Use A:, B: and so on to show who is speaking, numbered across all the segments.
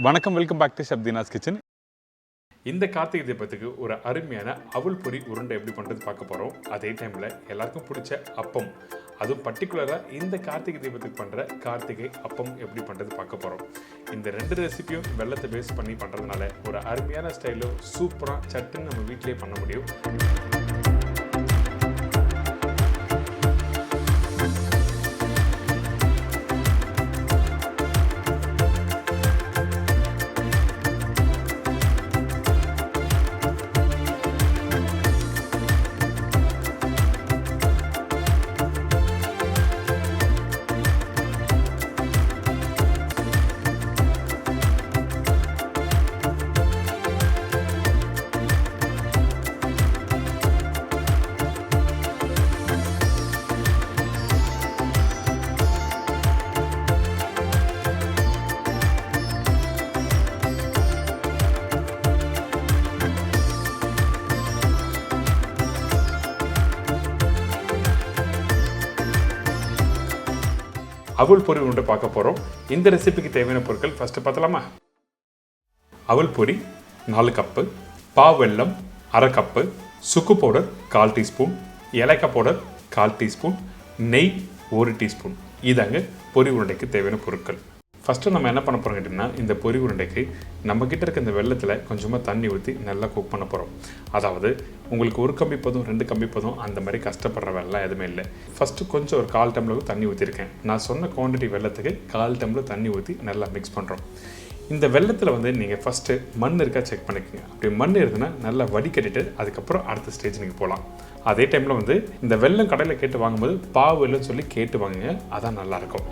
A: வணக்கம், welcome back to Deena's kitchen. இந்த கார்த்திகை தீபத்துக்கு ஒரு அருமையான அவல் பொரி உருண்டை எப்படி பண்ணுறது பார்க்க போகிறோம். அதே டைமில் எல்லாருக்கும் பிடிச்ச அப்பம், அதுவும் பர்டிகுலராக இந்த கார்த்திகை தீபத்துக்கு பண்ணுற கார்த்திகை அப்பம் எப்படி பண்ணுறது பார்க்க போகிறோம். இந்த ரெண்டு ரெசிபியும் வெள்ளத்தை பேஸ் பண்ணி பண்ணுறதுனால ஒரு அருமையான ஸ்டைலில் சூப்பராக சட்டுன்னு நம்ம வீட்டிலே பண்ண முடியும். அவல் பொரி உருண்டை பார்க்க போகிறோம். இந்த ரெசிபிக்கு தேவையான பொருட்கள் ஃபஸ்ட்டு பார்த்தலாமா? அவல் பொரி 4 கப்பு, பாவெல்லம் 1/2 கப்பு, சுக்கு பவுடர் 1/4 டீஸ்பூன், ஏலக்காய் பவுடர் 1/4 டீஸ்பூன், நெய் 1 டீஸ்பூன். இதாங்க பொரி உருண்டைக்கு தேவையான பொருட்கள். ஃபஸ்ட்டு நம்ம என்ன பண்ண போகிறோம் கேட்டிங்கன்னா, இந்த பொரி உருண்டைக்கு நம்மக்கிட்ட இருக்க இந்த வெள்ளத்தில் கொஞ்சமாக தண்ணி ஊற்றி நல்லா குக் பண்ண போகிறோம். அதாவது உங்களுக்கு 1 கம்பி போதும் 2 கம்பி போதும் அந்த மாதிரி கஷ்டப்படுற வெள்ளம் எதுவுமே இல்லை. ஃபஸ்ட்டு கொஞ்சம் ஒரு 1/4 டம்ளருக்கு தண்ணி ஊற்றிருக்கேன். நான் சொன்ன குவான்டிட்டி வெள்ளத்துக்கு 1/4 டம்ளர் தண்ணி ஊற்றி நல்லா மிக்ஸ் பண்ணுறோம். இந்த வெள்ளத்தில் நீங்கள் ஃபஸ்ட்டு மண் இருக்கா செக் பண்ணிக்கோங்க. அப்படி மண் இருக்குதுன்னா நல்லா வடிகட்டிட்டு அதுக்கப்புறம் அடுத்த ஸ்டேஜ் நீங்கள் போகலாம். அதே டைமில் இந்த வெள்ளம் கடையில் கேட்டு வாங்கும்போது பாவு வெள்ளம்னு சொல்லி கேட்டு வாங்குங்க, அதான் நல்லாயிருக்கும்.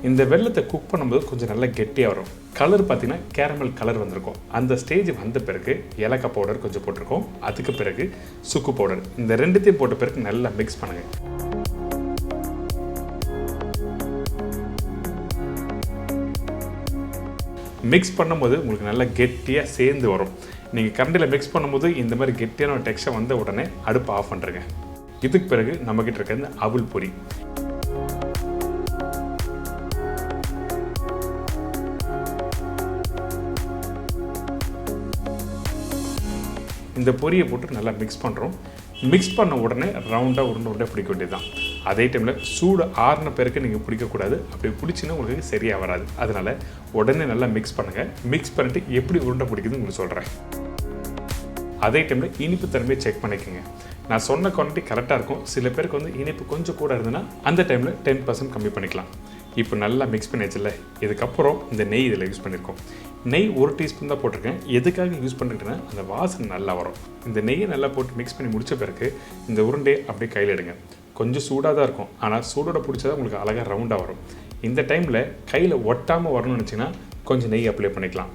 A: இந்த வெள்ளத்தை குக் பண்ணும்போது கொஞ்சம் நல்லா கெட்டியாக வரும். கலர் பார்த்தீங்கன்னா கேரமல் கலர் வந்திருக்கும். அந்த ஸ்டேஜ் வந்த பிறகு ஏலக்காய் பவுடர் கொஞ்சம் போட்டிருக்கோம். அதுக்கு பிறகு சுக்கு பவுடர், இந்த ரெண்டுத்தையும் போட்ட பிறகு நல்லா மிக்ஸ் பண்ணுங்கள். மிக்ஸ் பண்ணும்போது உங்களுக்கு நல்லா கெட்டியாக சேர்ந்து வரும். நீங்கள் கரண்டியில் மிக்ஸ் பண்ணும்போது இந்த மாதிரி கெட்டியான ஒரு டெக்ஸ்சர் வந்த உடனே அடுப்பை ஆஃப் பண்ணுறேங்க. இதுக்கு பிறகு நம்மக்கிட்ட இருக்க இந்த அவல் பொரி, இந்த பொரியை போட்டு நல்லா மிக்ஸ் பண்ணுறோம். மிக்ஸ் பண்ண உடனே ரவுண்டாக உருண்டை பிடிக்க வேண்டியது தான். அதே டைமில் சூடு ஆறின பிறகு நீங்கள் பிடிக்கக்கூடாது. அப்படி பிடிச்சின்னா உங்களுக்கு சரியாக வராது. அதனால் உடனே நல்லா மிக்ஸ் பண்ணுங்கள். மிக்ஸ் பண்ணிவிட்டு எப்படி உருண்டை பிடிக்குதுன்னு உங்களுக்கு சொல்கிறேன். அதே டைமில் இனிப்பு தன்மையை செக் பண்ணிக்கோங்க. நான் சொன்ன குவான்டிட்டி கரெக்டாக இருக்கும். சில பேருக்கு இனிப்பு கொஞ்சம் கூட இருந்ததுன்னா அந்த டைமில் 10% கம்மி பண்ணிக்கலாம். இப்போ நல்லா மிக்ஸ் பண்ணியாச்சுல்ல, இதுக்கப்புறம் இந்த நெய் இதில் யூஸ் பண்ணியிருக்கோம். நெய் 1 டீஸ்பூன் தான் போட்டிருக்கேன். எதுக்காக யூஸ் பண்ணிட்டேன்னா அந்த வாசனை நல்லா வரும். இந்த நெய்யை நல்லா போட்டு மிக்ஸ் பண்ணி முடித்த பிறகு இந்த உருண்டையை அப்படியே கையில் எடுங்க. கொஞ்சம் சூடாக தான் இருக்கும், ஆனால் சூடோட பிடிச்சதான் உங்களுக்கு அழகாக ரவுண்டாக வரும். இந்த டைமில் கையில் ஒட்டாமல் வரணும்னு நினச்சிங்கன்னா கொஞ்சம் நெய் அப்ளை பண்ணிக்கலாம்.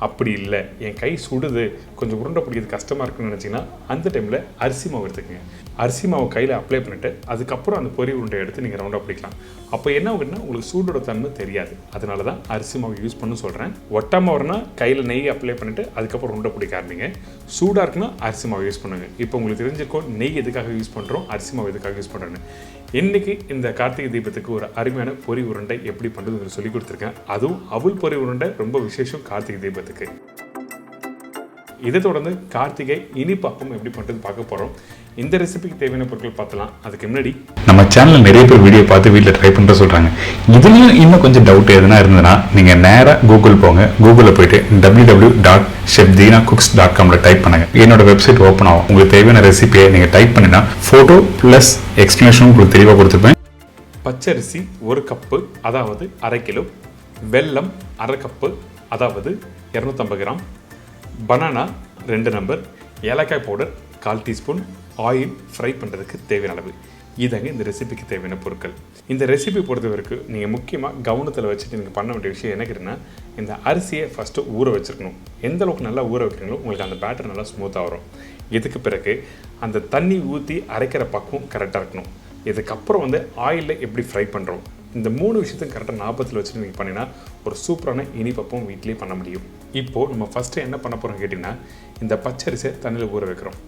A: அப்படி இல்லை, என் கை சுடுது, கொஞ்சம் உருண்டை பிடிக்கிறது கஷ்டமாக இருக்குன்னு நினச்சிங்கன்னா அந்த டைமில் அரிசி மாவு எடுத்துக்கங்க. அரிசி மாவு கையில் அப்ளை பண்ணிவிட்டு அதுக்கப்புறம் அந்த பொரி உருண்டை எடுத்து நீங்கள் ரவுண்டாக பிடிக்கலாம். அப்போ என்ன ஆகுதுன்னா உங்களுக்கு சூடோட தன்மை தெரியாது. அதனால தான் அரிசி மாவு யூஸ் பண்ணு சொல்கிறேன். ஒட்டாமல் வரணும்னா கையில் நெய் அப்ளை பண்ணிவிட்டு அதுக்கப்புறம் உருண்டை பிடிக்க ஆரம்பிங்க. சூடாக இருக்குன்னா அரிசி மாவு யூஸ் பண்ணுங்கள். இப்போ உங்களுக்கு தெரிஞ்சிருக்கும் நெய் எதுக்காக யூஸ் பண்ணுறோம், அரிசி மாவு எதுக்காக யூஸ் பண்ணுறேன்னு. இன்றைக்கி இந்த கார்த்திகை தீபத்துக்கு ஒரு அருமையான பொரி உருண்டை எப்படி பண்ணுறது உங்களுக்கு சொல்லி கொடுத்துருக்கேன். அதுவும் அவல் பொரி உருண்டை ரொம்ப விசேஷம் கார்த்திகை தீபத்துக்கு. இதை தொடர்ந்து கார்த்திகை இனிப்பு அப்பம் எப்படி பண்ணுறது பார்க்க போகிறோம். இந்த ரெசிபிக்கு தேவையான பொருட்கள் பார்த்தலாம். அதுக்கு முன்னாடி
B: நம்ம சேனலில் நிறைய பேர் வீடியோ பார்த்து வீட்டில் ட்ரை பண்ணுற சொல்கிறாங்க. இதுலேயும் இன்னும் கொஞ்சம் டவுட் எதுனா இருந்ததுன்னா நீங்கள் நேராக கூகுள் போங்க. கூகுளில் போயிட்டு www.chefdeenacooks.com டைப் பண்ணுங்கள். என்னோட வெப்சைட் ஓப்பன் ஆகும். உங்களுக்கு தேவையான ரெசிபியை நீங்கள் டைப் பண்ணினா ஃபோட்டோ ப்ளஸ் எக்ஸ்ப்ளனேஷனும் உங்களுக்கு தெளிவாக கொடுத்துருப்பேன்.
A: பச்சரிசி 1 கப்பு, அதாவது 1/2 கிலோ, வெல்லம் 1/2 கப்பு, அதாவது 250 கிராம், பனானா 2 நம்பர், ஏலக்காய் பவுடர் 1/4 டீஸ்பூன், ஆயில் ஃப்ரை பண்ணுறதுக்கு தேவையான அளவு. இதாங்க இந்த ரெசிபிக்கு தேவையான பொருட்கள். இந்த ரெசிபி பொறுத்த வரைக்கும் நீங்கள் முக்கியமாக கவனத்தில் வச்சுட்டு நீங்கள் பண்ண வேண்டிய விஷயம் என்ன கேட்டிங்கன்னா, இந்த அரிசியை ஃபஸ்ட்டு ஊற வச்சுருக்கணும். எந்த அளவுக்கு நல்லா ஊற வைக்கிறீங்களோ உங்களுக்கு அந்த பேட்டர் நல்லா ஸ்மூத்தாக வரும். இதுக்கு பிறகு அந்த தண்ணி ஊற்றி அரைக்கிற பக்குவம் கரெக்டாக இருக்கணும். இதுக்கப்புறம் வந்து ஆயிலில் எப்படி ஃப்ரை பண்ணுறோம், இந்த 3 விஷயத்தையும் கரெக்டாக ஞாபகத்தில் வச்சுட்டு நீங்கள் பண்ணினா ஒரு சூப்பரான இனிப்பப்பம் வீட்டிலேயே பண்ண முடியும். இப்போது நம்ம ஃபஸ்ட்டு என்ன பண்ண போகிறோம் கேட்டிங்கன்னா, இந்த பச்சரிசியை தண்ணியில் ஊற வைக்கிறோம்.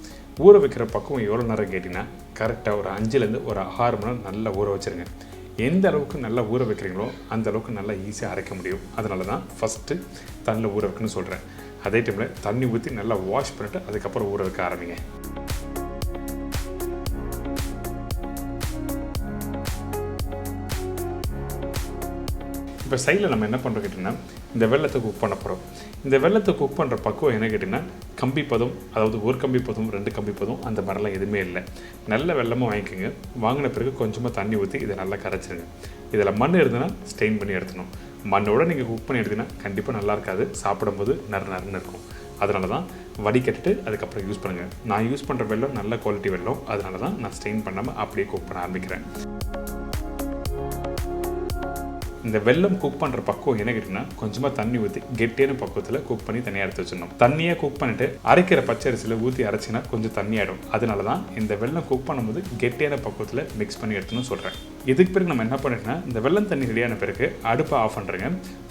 A: ஊற வைக்கிற பக்குவம் எவ்வளோ நேரம் கேட்டிங்கன்னா, கரெக்டாக ஒரு 5லேருந்து ஒரு 6 மணி நேரம் நல்லா ஊற வச்சுருங்க. எந்த அளவுக்கு நல்லா ஊற வைக்கிறீங்களோ அந்த அளவுக்கு நல்லா ஈஸியாக அரைக்க முடியும். அதனால தான் ஃபஸ்ட்டு தண்ணியில் ஊற வைக்கணும்னு சொல்கிறேன். அதே டைமில் தண்ணி ஊற்றி நல்லா வாஷ் பண்ணிவிட்டு அதுக்கப்புறம் ஊற வைக்க ஆரம்பிங்க. இப்போ சைடில் நம்ம என்ன பண்ணுறோம் கேட்டிங்கன்னா, இந்த வெல்லத்தை குக் பண்ண போகிறோம். இந்த வெல்லத்தை குக் பண்ணுற பக்குவம் என்ன கேட்டிங்கன்னா, கம்பி பதம், அதாவது ஒரு கம்பி பதம் 2 கம்பி பதம் அந்த மாதிரிலாம் எதுவுமே இல்லை. நல்ல வெல்லமாக வாங்கிக்கோங்க. வாங்கின பிறகு கொஞ்சமாக தண்ணி ஊற்றி இதை நல்லா கரைச்சிருங்க. இதில் மண் இருந்ததுன்னா ஸ்டெயின் பண்ணி எடுத்துணும். மண்ணோட நீங்கள் குக் பண்ணி எடுத்தீங்கன்னா கண்டிப்பாக நல்லா இருக்காது, சாப்பிடும்போது நறுன்னு இருக்கும். அதனால தான் வடிகட்டிட்டு அதுக்கப்புறம் யூஸ் பண்ணுங்கள். நான் யூஸ் பண்ணுற வெல்லம் நல்ல குவாலிட்டி வெல்லம், அதனால தான் நான் ஸ்டெயின் பண்ணாமல் அப்படியே குக் பண்ண ஆரம்பிக்கிறேன். இந்த வெல்லம் குக் பண்ணுற பக்குவம் என்ன கேட்டிங்கன்னா, கொஞ்சமாக தண்ணி ஊற்றி கெட்டியான பக்குவத்தில் குக் பண்ணி தனியாக எடுத்து வச்சிடணும். தண்ணியை குக் பண்ணிவிட்டு அரைக்கிற பச்சரிசியில் ஊற்றி அரைச்சிங்கன்னா கொஞ்சம் தண்ணி ஆகிடும். அதனால தான் இந்த வெல்லம் குக் பண்ணும்போது கெட்டியான பக்குவத்தில் மிக்ஸ் பண்ணி எடுத்துன்னு சொல்கிறேன். இதுக்கு பிறகு நம்ம என்ன பண்ணிட்டோம்னா, இந்த வெல்லம் தண்ணி ரெடியான பிறகு அடுப்பை ஆஃப் பண்ணுறேங்க.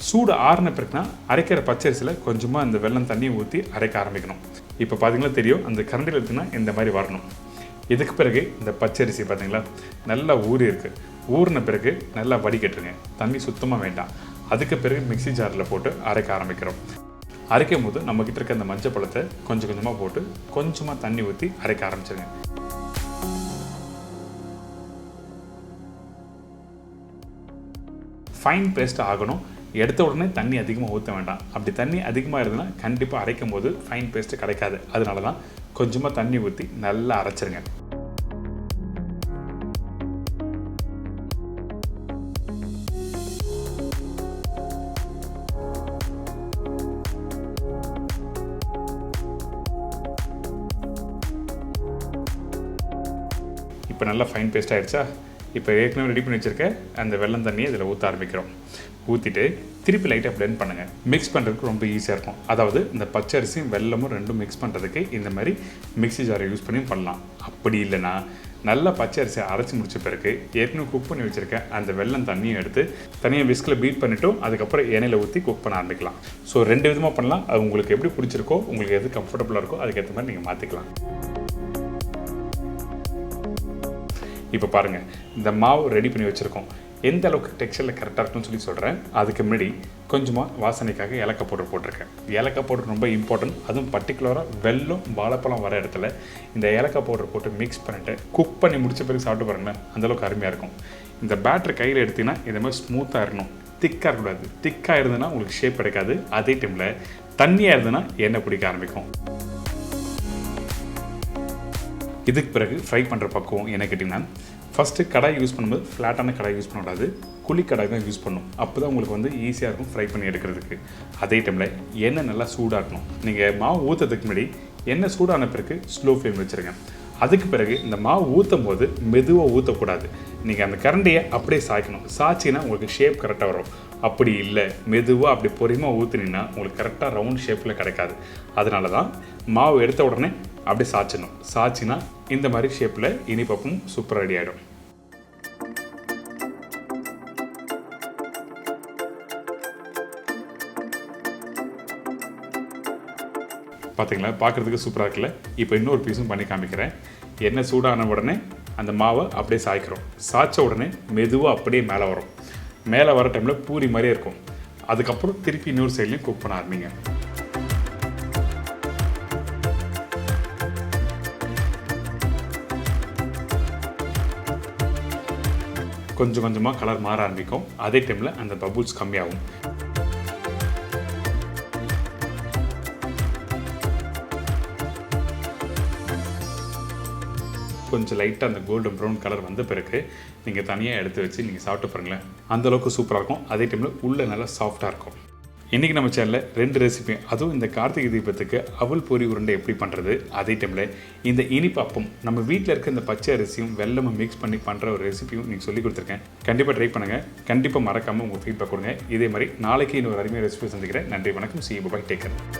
A: சூடு ஆறின பிறகுனா அரைக்கிற பச்சரிசியில் கொஞ்சமாக இந்த வெல்லம் தண்ணியை ஊற்றி அரைக்க ஆரம்பிக்கணும். இப்போ பார்த்தீங்கன்னா தெரியும், அந்த கரண்டியில் இருக்குன்னா இந்த மாதிரி வரணும். இதுக்கு பிறகு இந்த பச்சரிசி பார்த்தீங்களா நல்லா ஊறி இருக்குது. ஊறின பிறகு நல்லா வடிகட்டுருங்க. தண்ணி சுத்தமாக வேண்டாம். அதுக்கு பிறகு மிக்ஸி ஜாரில் போட்டு அரைக்க ஆரம்பிக்கிறோம். அரைக்கும் போது நம்மக்கிட்ட இருக்க அந்த மஞ்சள் பழத்தை கொஞ்சம் கொஞ்சமாக போட்டு கொஞ்சமாக தண்ணி ஊற்றி அரைக்க ஆரம்பிச்சிருங்க. ஃபைன் பேஸ்ட் ஆகணும். எடுத்த உடனே தண்ணி அதிகமாக ஊற்ற வேண்டாம். அப்படி தண்ணி அதிகமாக இருந்ததுன்னா கண்டிப்பாக அரைக்கும் போது ஃபைன் பேஸ்ட்டு கிடைக்காது. அதனால தான் கொஞ்சமாக தண்ணி ஊற்றி நல்லா அரைச்சிருங்க. இப்போ நல்லா ஃபைன் பேஸ்ட் ஆகிடுச்சா? இப்போ ஏற்கனவே ரெடி பண்ணி வச்சுருக்க அந்த வெல்லம் தண்ணியை இதில் ஊற்ற ஆரம்பிக்கிறோம். ஊற்றிட்டு திருப்பி லைட்டாக பிளெண்ட் பண்ணுங்கள். மிக்ஸ் பண்ணுறதுக்கு ரொம்ப ஈஸியாக இருக்கும். அதாவது இந்த பச்சரிசியும் வெல்லமும் ரெண்டும் மிக்ஸ் பண்ணுறதுக்கு இந்த மாதிரி மிக்ஸி ஜாரை யூஸ் பண்ணி பண்ணலாம். அப்படி இல்லைன்னா நல்லா பச்சரிசியை அரைச்சி முடிச்ச பிறகு ஏற்கனவே குக் பண்ணி வச்சுருக்க அந்த வெல்லம் தண்ணியை எடுத்து தனியாக விஸ்கில் பீட் பண்ணிவிட்டும் அதுக்கப்புறம் எண்ணெயில் ஊற்றி குக் பண்ண ஆரம்பிக்கலாம். ஸோ 2 விதமாக பண்ணலாம். அது உங்களுக்கு எப்படி பிடிச்சிருக்கோ, உங்களுக்கு எது கம்ஃபர்டபுளாக இருக்கோ அதுக்கேற்ற மாதிரி நீங்கள் மாற்றிக்கலாம். இப்போ பாருங்கள், இந்த மாவு ரெடி பண்ணி வச்சுருக்கோம். எந்த அளவுக்கு டெக்ஸ்சரில் கரெக்டாக இருக்குன்னு சொல்லி சொல்கிறேன். அதுக்கு முன்னாடி கொஞ்சமாக வாசனைக்காக ஏலக்காய் பவுடர் போட்டிருக்கேன். ஏலக்காய் பவுடர் ரொம்ப இம்பார்ட்டன்ட். அதுவும் பர்டிகுலராக வெல்லம் வாழைப்பழம் வர இடத்துல இந்த ஏலக்காய் பவுடர் போட்டு மிக்ஸ் பண்ணிவிட்டு குக் பண்ணி முடிச்ச பிறகு சாப்பிட்டு பாருங்களேன், அந்தளவுக்கு அருமையாக இருக்கும். இந்த பேட்டர் கையில் எடுத்திங்கன்னா இதே மாதிரி ஸ்மூத்தாக இருக்கணும். திக்காக இருக்கக்கூடாது. திக்காக இருந்ததுன்னா உங்களுக்கு ஷேப் கிடைக்காது. அதே டைமில் தண்ணியாக இருந்ததுன்னா எண்ணெய் பிடிக்க ஆரம்பிக்கும். இதுக்கு பிறகு ஃப்ரை பண்ணுற பக்குவம் என்ன கேட்டிங்கன்னா, ஃபஸ்ட்டு கடாய் யூஸ் பண்ணும்போது ஃப்ளாட்டான கடாய் யூஸ் பண்ணக்கூடாது, குழி கடாய் தான் யூஸ் பண்ணணும். அப்போ தான் உங்களுக்கு வந்து ஈஸியாக இருக்கும் ஃப்ரை பண்ணி எடுக்கிறதுக்கு. அதே டைமில் எண்ணெய் நல்லா சூடாக இருக்கணும். நீங்கள் மாவு ஊற்றுறதுக்கு முன்னாடி எண்ணெய் சூடான பிறகு ஸ்லோ ஃப்ளேம் வச்சுருங்க. அதுக்கு பிறகு இந்த மாவு ஊற்றும் போது மெதுவாக ஊற்றக்கூடாது. நீங்கள் அந்த கரண்டியை அப்படியே சாய்க்கணும். சாய்ச்சின்னா உங்களுக்கு ஷேப் கரெக்டாக வரும். அப்படி இல்லை, மெதுவாக அப்படி பொறுமையாக ஊற்றுனீங்கன்னா உங்களுக்கு கரெக்டாக ரவுண்ட் ஷேப்பில் கிடைக்காது. அதனால தான் மாவு எடுத்த உடனே அப்படியே சாய்ச்சிடணும். சாய்ச்சினா இந்த மாதிரி ஷேப்பில் இனிப்பப்பும் சூப்பர் ரெடி ஆகிடும். பார்த்தீங்களா, பார்க்குறதுக்கு சூப்பராக இருக்குல்ல. இப்போ இன்னொரு பீஸும் பண்ணி காமிக்கிறேன். எண்ணெய் சூடான உடனே அந்த மாவை அப்படியே சாய்க்கிறோம். சாய்ச்ச உடனே மெதுவாக அப்படியே மேலே வரும். மேலே வர டைமில் பூரி மாதிரியே இருக்கும். அதுக்கப்புறம் திருப்பி இன்னொரு சைட்லையும் குக் பண்ண ஆரம்பிங்க. கொஞ்சம் கொஞ்சமாக கலர் மாற ஆரம்பிக்கும். அதே டைமில் அந்த பபுள்ஸ் கம்மியாகும். கொஞ்சம் லைட்டாக அந்த கோல்டன் ப்ரௌன் கலர் வந்த பிறகு நீங்கள் தனியாக எடுத்து வச்சு நீங்கள் சாப்பிட்டு பாருங்களேன், அந்தளவுக்கு சூப்பராக இருக்கும். அதே டைமில் உள்ளே நல்லா சாஃப்டாக இருக்கும். இன்றைக்கி நம்ம சேனலில் 2 ரெசிபி, அதுவும் இந்த கார்த்திகை தீபத்துக்கு அவல் பொரி உருண்டை எப்படி பண்ணுறது, அதே டைமில் இந்த இனிப்பு அப்பம் நம்ம வீட்டில் இருக்க இந்த பச்சை அரிசியும் வெல்லமும் மிக்ஸ் பண்ணி பண்ணுற ஒரு ரெசிபியும் நீங்கள் சொல்லி கொடுத்துருக்கேன். கண்டிப்பாக ட்ரை பண்ணுங்கள். கண்டிப்பாக மறக்காமல் உங்கள் ஃபீட்பேக் கொடுங்க. இதே மாதிரி நாளைக்கு இன்னொரு அருமையான ரெசிபி சந்திக்கிறேன். நன்றி, வணக்கம். See you, bye, take care.